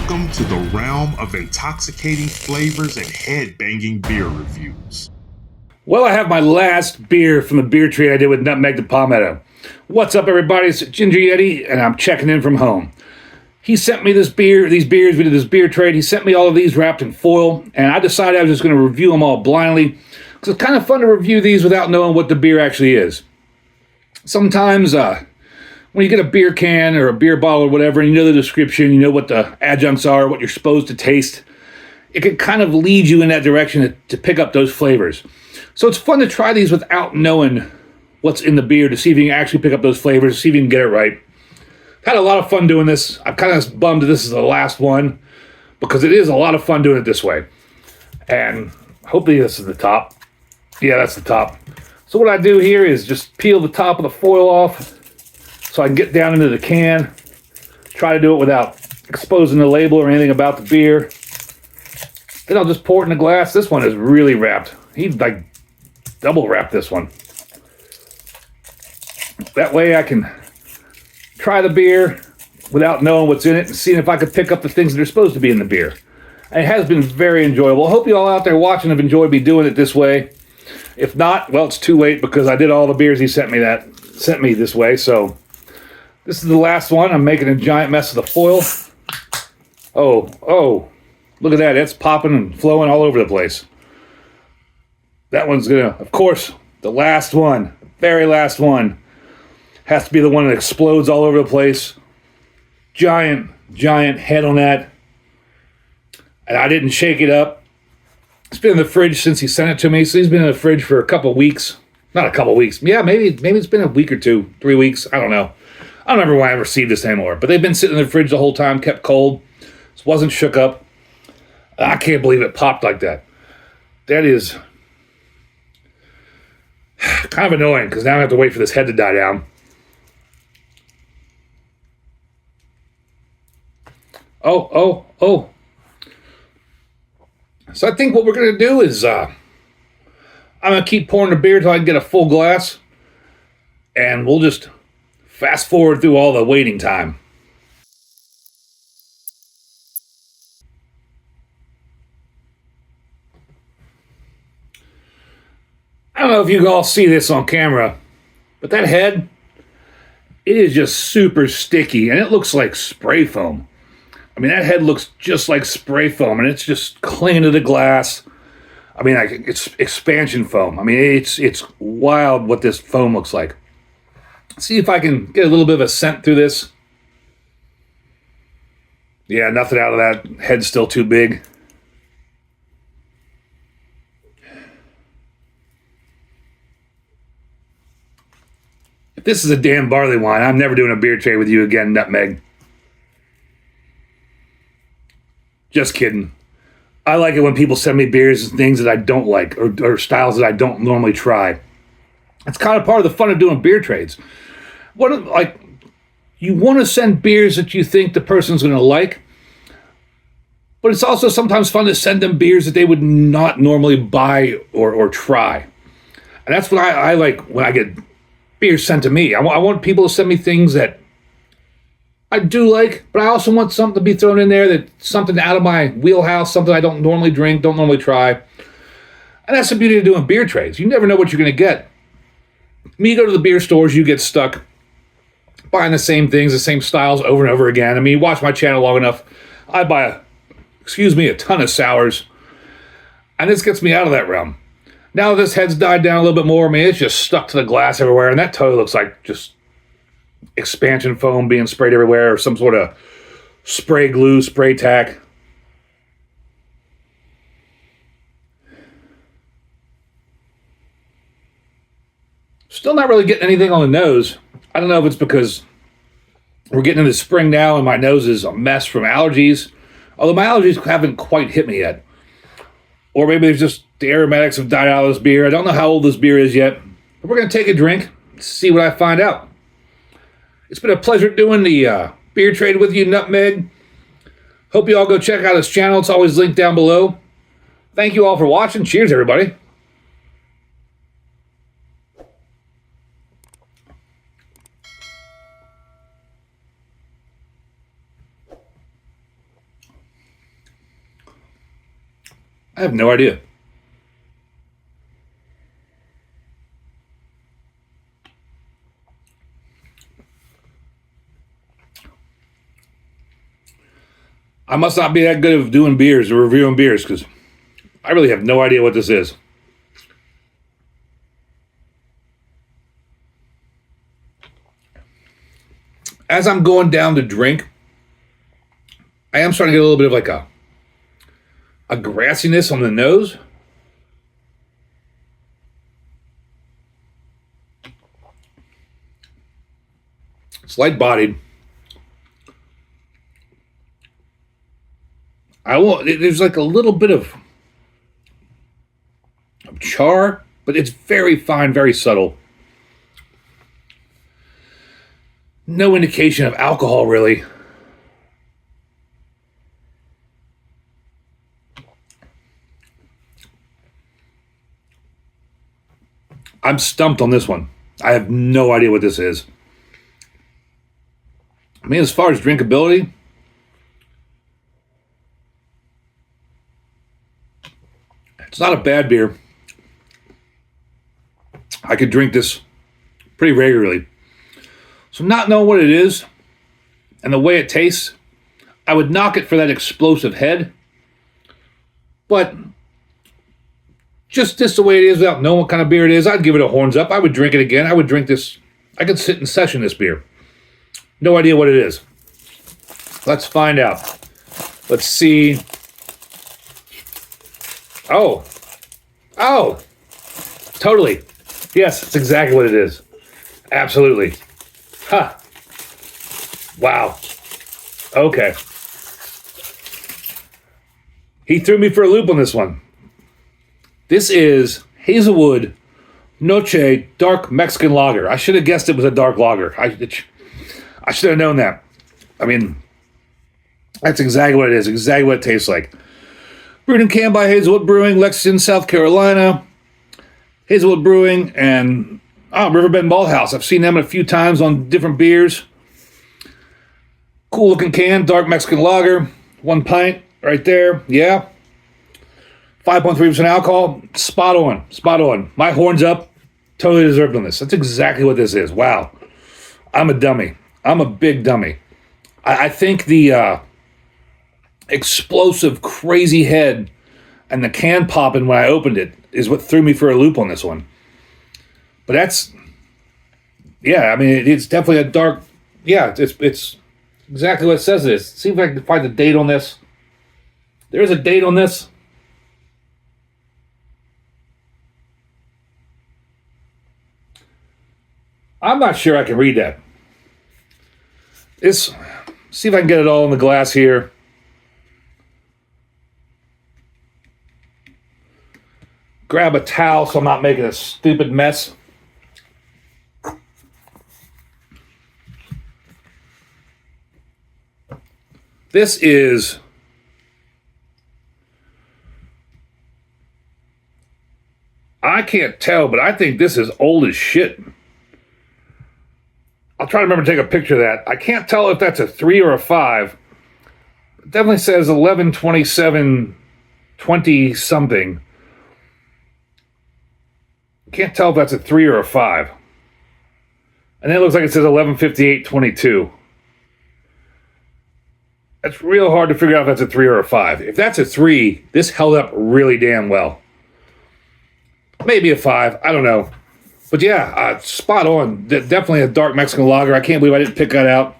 Welcome to the realm of intoxicating flavors and head-banging beer reviews. Well, I have my last beer from the beer trade I did with Nutmeg to Palmetto. What's up, everybody? It's Ginger Yeti, and I'm checking in from home. He sent me these beers. We did this beer trade. He sent me all of these wrapped in foil, and I decided I was just going to review them all blindly, because it's kind of fun to review these without knowing what the beer actually is. Sometimes, when you get a beer can or a beer bottle or whatever, and you know the description, you know what the adjuncts are, what you're supposed to taste, it can kind of lead you in that direction to pick up those flavors. So it's fun to try these without knowing what's in the beer to see if you can actually pick up those flavors, see if you can get it right. Had a lot of fun doing this. I'm kind of bummed that this is the last one because it is a lot of fun doing it this way. And hopefully this is the top. Yeah, that's the top. So what I do here is just peel the top of the foil off so I can get down into the can. Try to do it without exposing the label or anything about the beer. Then I'll just pour it in the glass. This one is really wrapped. He'd like double wrap this one. That way I can try the beer without knowing what's in it and seeing if I could pick up the things that are supposed to be in the beer. And it has been very enjoyable. I hope you all out there watching have enjoyed me doing it this way. If not, well, it's too late because I did all the beers he sent me this way. So this is the last one. I'm making a giant mess of the foil. Oh, look at that. It's popping and flowing all over the place. That one's gonna, of course, the last one, very last one, has to be the one that explodes all over the place. Giant head on that. And I didn't shake it up. It's been in the fridge since he sent it to me, so he's been in the fridge for a couple of weeks. Not a couple of weeks. Yeah, maybe it's been a week or two, 3 weeks. I don't know. I don't remember when I received this anymore. But they've been sitting in the fridge the whole time, kept cold. It wasn't shook up. I can't believe it popped like that. That is kind of annoying because now I have to wait for this head to die down. Oh. So I think what we're going to do is I'm going to keep pouring the beer until I can get a full glass. And we'll just fast forward through all the waiting time. I don't know if you can all see this on camera, but that head, it is just super sticky and it looks like spray foam. I mean, that head looks just like spray foam, and it's just clinging to the glass. I mean, it's expansion foam. I mean, it's wild what this foam looks like. Let's see if I can get a little bit of a scent through this. Yeah, nothing out of that. Head's still too big. If this is a damn barley wine, I'm never doing a beer trade with you again, Nutmeg. Just kidding. I like it when people send me beers and things that I don't like or styles that I don't normally try. It's kind of part of the fun of doing beer trades. You want to send beers that you think the person's going to like, but it's also sometimes fun to send them beers that they would not normally buy or try. And that's what I like when I get beers sent to me. I want people to send me things that I do like, but I also want something to be thrown in there that's something out of my wheelhouse, something I don't normally drink, don't normally try. And that's the beauty of doing beer trades. You never know what you're going to get. When you go to the beer stores, you get stuck buying the same things, the same styles over and over again. I mean, you watch my channel long enough, I buy a ton of sours, and this gets me out of that realm. Now this head's died down a little bit more, I mean, it's just stuck to the glass everywhere, and that totally looks like just expansion foam being sprayed everywhere or some sort of spray glue, spray tack. Still not really getting anything on the nose. I don't know if it's because we're getting into spring now and my nose is a mess from allergies. Although my allergies haven't quite hit me yet. Or maybe it's just the aromatics have died out of this beer. I don't know how old this beer is yet. But we're going to take a drink, see what I find out. It's been a pleasure doing the beer trade with you, Nutmeg. Hope you all go check out his channel. It's always linked down below. Thank you all for watching. Cheers, everybody. have no idea. I must not be that good of doing beers or reviewing beers because I really have no idea what this is. As I'm going down to drink, I am starting to get a little bit of like a grassiness on the nose. It's light bodied. There's like a little bit of char, but it's very fine, very subtle. No indication of alcohol, really. I'm stumped on this one. I have no idea what this is. I mean, as far as drinkability, it's not a bad beer. I could drink this pretty regularly. So not knowing what it is and the way it tastes, I would knock it for that explosive head. But just the way it is without knowing what kind of beer it is, I'd give it a horns up. I would drink it again. I would drink this. I could sit and session this beer. No idea what it is. Let's find out. Let's see. Oh, totally. Yes, that's exactly what it is. Absolutely. Huh. Wow. Okay. He threw me for a loop on this one. This is Hazelwood Noche Dark Mexican Lager. I should have guessed it was a dark lager. I should have known that. I mean, that's exactly what it is. Exactly what it tastes like. Brewed and canned by Hazelwood Brewing, Lexington, South Carolina. Hazelwood Brewing and Riverbend Malthouse. I've seen them a few times on different beers. Cool looking can, dark Mexican lager. 1 pint right there. Yeah. 5.3% alcohol. Spot on. Spot on. My horns up. Totally deserved on this. That's exactly what this is. Wow. I'm a dummy. I'm a big dummy. I think the explosive, crazy head and the can popping when I opened it is what threw me for a loop on this one. But that's, yeah, I mean, it's definitely a dark, yeah, it's exactly what it says it is. See if I can find the date on this. There's a date on this. I'm not sure I can read that. See if I can get it all in the glass here. Grab a towel so I'm not making a stupid mess. This is I can't tell, but I think this is old as shit. I'll try to remember to take a picture of that. I can't tell if that's a 3 or a 5. It definitely says 11/27/20 something. Can't tell if that's a 3 or a 5. And then it looks like it says 11/58/22. That's real hard to figure out if that's a 3 or a 5. If that's a 3, this held up really damn well. Maybe a 5. I don't know. But yeah, spot on. Definitely a dark Mexican lager. I can't believe I didn't pick that out.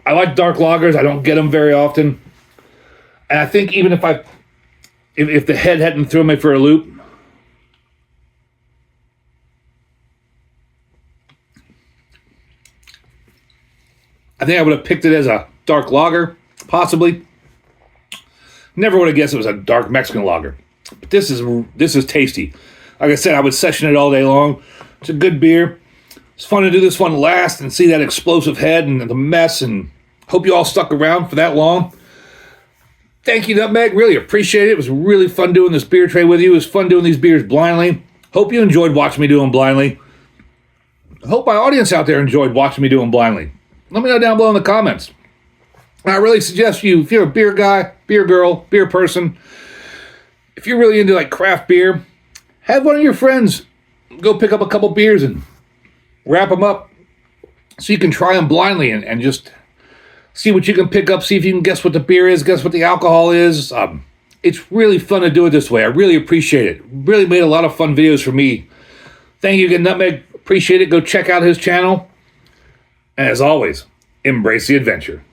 I like dark lagers. I don't get them very often. And I think even if the head hadn't thrown me for a loop, I think I would have picked it as a dark lager, possibly. Never would have guessed it was a dark Mexican lager. But this is tasty. Like I said, I would session it all day long. It's a good beer. It's fun to do this one last and see that explosive head and the mess, and hope you all stuck around for that long. Thank you, Nutmeg. Really appreciate it. It was really fun doing this beer trade with you. It was fun doing these beers blindly. Hope you enjoyed watching me do them blindly. I hope my audience out there enjoyed watching me do them blindly. Let me know down below in the comments. I really suggest you, if you're a beer guy, beer girl, beer person, if you're really into like craft beer, have one of your friends go pick up a couple beers and wrap them up so you can try them blindly and just see what you can pick up, see if you can guess what the beer is, guess what the alcohol is. It's really fun to do it this way. I really appreciate it. Really made a lot of fun videos for me. Thank you again, Nutmeg. Appreciate it. Go check out his channel. And as always, embrace the adventure.